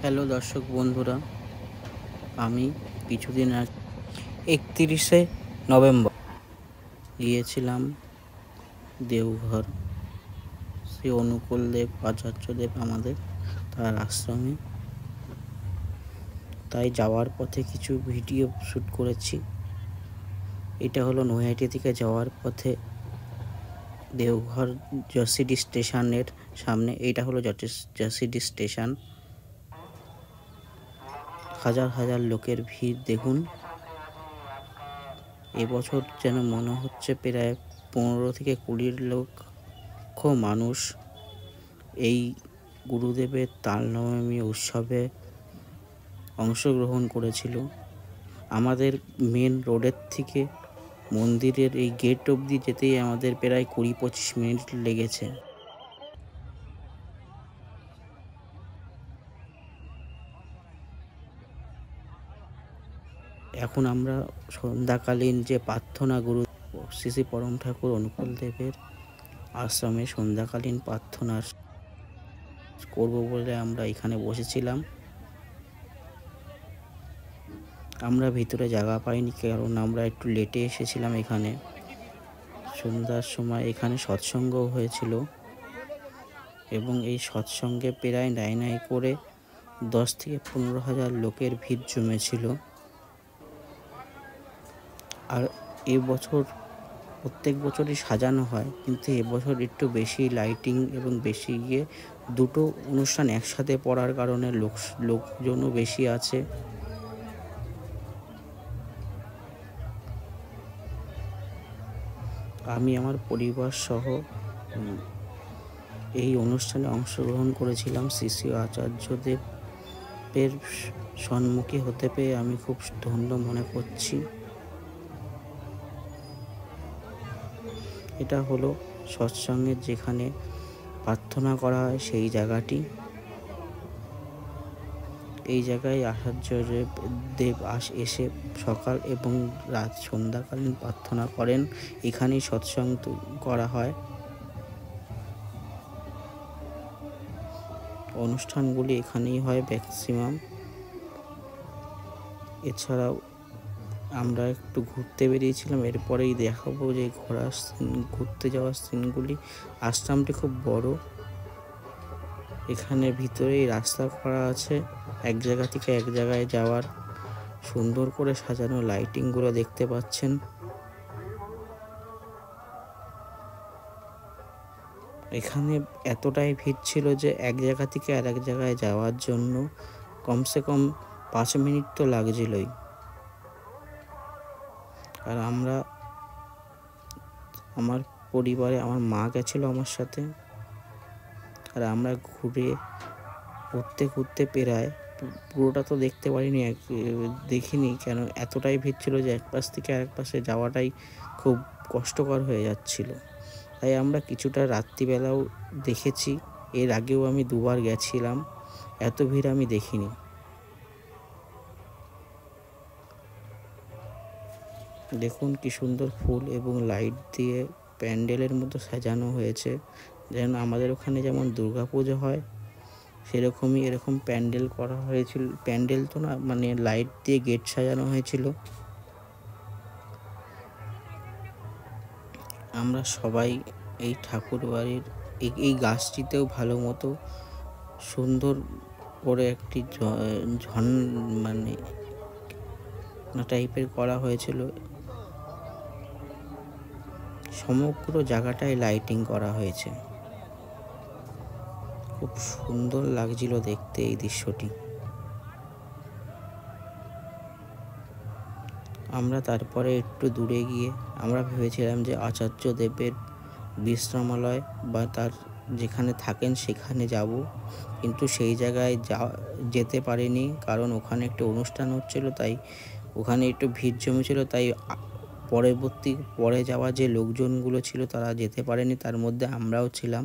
Hello দর্শক বন্ধুরা, আমি কিছুদিন আগে 31শে নভেম্বর গিয়েছিলাম দেওঘর। শ্রী অনুকূলদেব আচার্যদেব আমাদের তার আশ্রমে। তাই যাওয়ার পথে কিছু ভিডিও শ্যুট করেছি। এটা হলো নৈহাটি থেকে যাওয়ার পথে দেওঘর যশোডি স্টেশনের সামনে। এইটা হলো যশোডি স্টেশন। হাজার হাজার লোকের ভিড় দেখুন। এবছর যেন মনে হচ্ছে প্রায় 15 থেকে 20 লক্ষ মানুষ এই গুরুদেবের তালনবমী উৎসবে অংশগ্রহণ করেছিল। আমাদের মেন রোডের থেকে মন্দিরের এই গেট অবধি যেতেই আমাদের প্রায় 20-25 মিনিট লেগেছে। এখন আমরা সন্ধ্যাকালীন যে প্রার্থনা গুরু শ্রী শ্রী পরম ঠাকুর অনুকূল দেবের আশ্রমে সন্ধ্যাকালীন প্রার্থনা করব বলে আমরা এখানে বসেছিলাম। আমরা ভিতরে জায়গা পাইনি, কারণ আমরা একটু লেটে এসেছিলাম। এখানে সন্ধ্যার সময় এখানে সৎসঙ্গ হয়েছিল এবং এই সৎসঙ্গে প্রায় নাই করে 10 থেকে 15 হাজার লোকের ভিড় জমেছিল। আর এবছর প্রত্যেক বছরই সাজানো হয়, কিন্তু এবছর একটু বেশি লাইটিং এবং বেশি দুটো অনুষ্ঠান একসাথে পড়ার কারণে লোকজনও বেশি আছে। আমি আমার পরিবার সহ এই অনুষ্ঠানে অংশগ্রহণ করেছিলাম। শ্রী শ্রী আচার্যদেবের সম্মুখে হতে পেয়ে আমি খুব ধন্য মনে করছি। এটা হলো সৎসঙ্গের যেখানে প্রার্থনা করা হয় সেই জায়গাটি। এই জায়গায় আচার্যদেব এসে সকাল এবং রাত সন্ধ্যাকালীন প্রার্থনা করেন। এখানেই সৎসঙ্গ করা হয়। অনুষ্ঠানগুলি এখানেই হয় ম্যাক্সিমাম। এছাড়াও আমরা একটু ঘুরতে বেরিয়েছিলাম, এরপরেই দেখাবো যে ঘুরতে যাওয়ার সিনগুলি। আশ্রমটি খুব বড়। এখানে ভিতরেই রাস্তা করা আছে এক জায়গা থেকে এক জায়গায় যাওয়ার। সুন্দর করে সাজানো লাইটিংগুলো দেখতে পাচ্ছেন। এখানে এতটাই ভিড় ছিল যে এক জায়গা থেকে আর এক জায়গায় যাওয়ার জন্য কমসে কম 5 মিনিট তো লাগছিলই। আর আমার পরিবারে আমার মা গেছিল আমার সাথে। আর আমরা ঘুরতে প্রায় পুরোটা তো দেখিনি, কেন এতটাই ভিড় ছিল যে এক পাশ থেকে আরেক পাশে যাওয়াটাই খুব কষ্টকর হয়ে যাচ্ছিল। তাই আমরা কিছুটা রাত্রিবেলাও দেখেছি। এর আগেও আমি 2বার গেছিলাম, এত ভিড় আমি দেখিনি। দেখুন কি সুন্দর ফুল এবং লাইট দিয়ে প্যান্ডেলের মতো সাজানো হয়েছে। যেন আমাদের ওখানে যেমন দুর্গাপুজো হয় সেরকমই এরকম প্যান্ডেল করা হয়েছিল। প্যান্ডেল তো না, মানে লাইট দিয়ে গেট সাজানো হয়েছিল। আমরা সবাই এই ঠাকুর বাড়ির এই গাছটিতেও ভালো মতো সুন্দর করে একটি টাইপের করা হয়েছিল। সমগ্র জায়গাটায় লাইটিং করা হয়েছে। খুব সুন্দর লাগছিল দেখতে এই দৃশ্যটি। আমরা তারপরে একটু দূরে গিয়ে আমরা ভেবেছিলাম যে আচার্যদেবের বিশ্রামালয় বা তার যেখানে থাকেন সেখানে যাব, কিন্তু সেই জায়গায় যেতে পারিনি, কারণ ওখানে একটু অনুষ্ঠান হচ্ছিল। তাই ওখানে একটু ভিড় জমেছিল। তাই পরে যাওয়া যে লোকজনগুলো ছিল তারা যেতে পারেনি, তার মধ্যে আমরাও ছিলাম।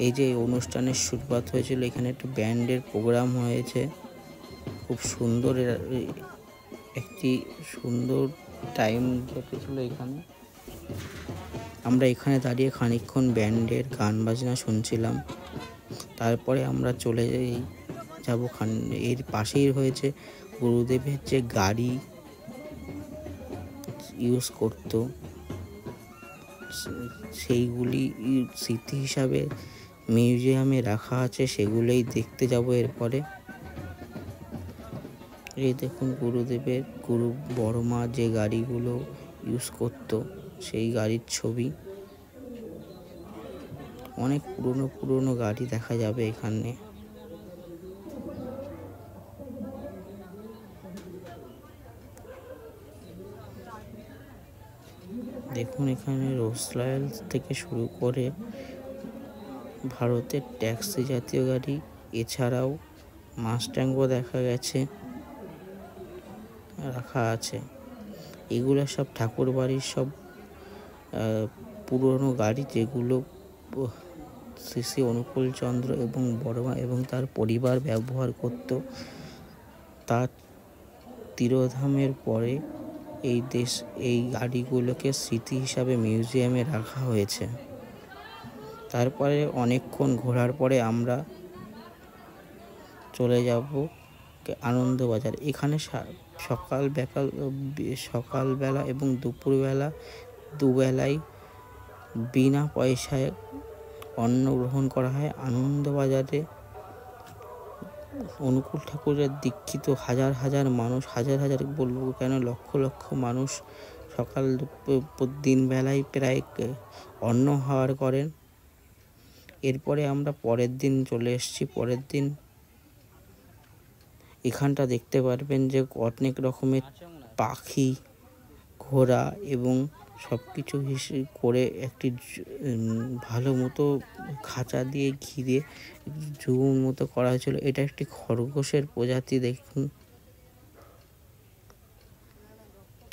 এই যে অনুষ্ঠানের শুরুয়াত হয়েছিল, এখানে একটু ব্যান্ডের প্রোগ্রাম হয়েছে। খুব সুন্দর একটি সুন্দর টাইম কেটেছিল এখানে। আমরা এখানে দাঁড়িয়ে খানিকক্ষণ ব্যান্ডের গান বাজনা শুনছিলাম। তারপরে আমরা চলে যাই যাব। এর পাশেই রয়েছে গুরুদেবের যে গাড়ি ইউজ করতো, সেইগুলি স্মৃতি হিসাবে মিউজিয়ামে রাখা আছে, সেগুলোই দেখতে যাব এরপরে। এই দেখুন গুরু বড়মা যে গাড়িগুলো ইউজ করতো সেই গাড়ির ছবি। অনেক পুরনো গাড়ি দেখা যাবে এখানে। দেখুন এখানে রোলস রয়েস থেকে শুরু করে ভারতের ট্যাক্সি জাতীয় গাড়ি, এছাড়াও মাস্ট্যাঙ্গও দেখা গেছে রাখা আছে। এগুলো সব ঠাকুর বাড়ির সব পুরনো গাড়ি, যেগুলো শ্রী শ্রী অনুকূল চন্দ্র এবং বড়মা এবং তার পরিবার ব্যবহার করত। তার তিরোধামের পরে এই গাড়িগুলোকে স্মৃতি হিসাবে মিউজিয়ামে রাখা হয়েছে। তারপরে অনেকক্ষণ ঘোরার পরে আমরা চলে যাব আনন্দবাজার। এখানে সকালবেলা এবং দুপুরবেলা দুবেলাই বিনা পয়সায় অন্ন গ্রহণ করা হয়। আনন্দবাজারে অনুকূল ঠাকুরের দীক্ষিত হাজার মানুষ, হাজার বলবো কেন, লক্ষ মানুষ সকাল দিন বেলায় প্রায় অন্ন আহার করেন। এরপরে আমরা পরের দিন চলে এসেছি। পরের দিন এখানটা দেখতে পারবেন যে অনেক রকমের পাখি, ঘোড়া এবং সব কিছু করে একটি ভালো মতো খাঁচা দিয়ে ঘিরে জুর মতো করা হয়েছিল। এটা একটি খরগোশের প্রজাতি। দেখুন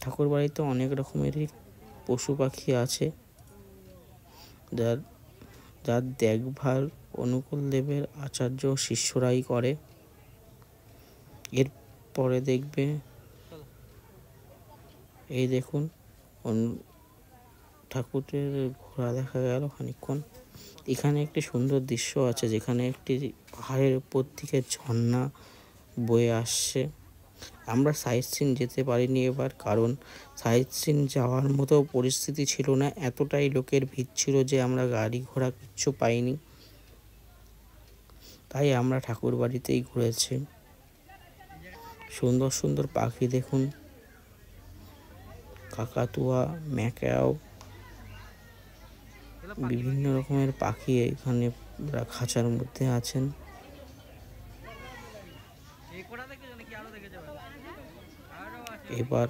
ঠাকুর বাড়িতে অনেক রকমেরই পশু পাখি আছে, যার দেখভাল অনুকূল দেবের আচার্য শিষ্যরাই করে। এরপরে দেখবে এই দেখুন ঠাকুরের ঘোড়া দেখা গেল খানিকক্ষণ। এখানে একটি সুন্দর দৃশ্য আছে, যেখানে একটি পাহাড়ের উপর থেকে ঝর্ণা বয়ে আসছে। আমরা সাইট সিন যেতে পারিনি এবার, কারণ সাইট সিন যাওয়ার মতো পরিস্থিতি ছিল না। এতটাই লোকের ভিড় ছিল যে আমরা গাড়ি ঘোড়া কিচ্ছু পাইনি। তাই আমরা ঠাকুর বাড়িতেই ঘুরেছি। সুন্দর পাখি দেখুন, কাকাতুয়া, ম্যাকাও, বিভিন্ন রকমের পাখি এখানে খাঁচার মধ্যে আছেন। এবার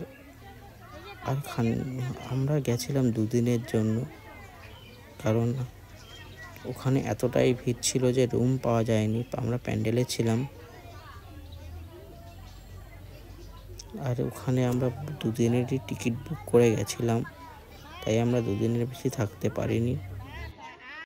আমরা গেছিলাম 2 দিনের জন্য, কারণ ওখানে এতটাই ভিড় ছিল যে রুম পাওয়া যায়নি। আমরা প্যান্ডেলে ছিলাম, আর ওখানে আমরা 2 দিনেরই টিকিট বুক করে গেছিলাম, তাই আমরা 2 দিনের বেশি থাকতে পারিনি।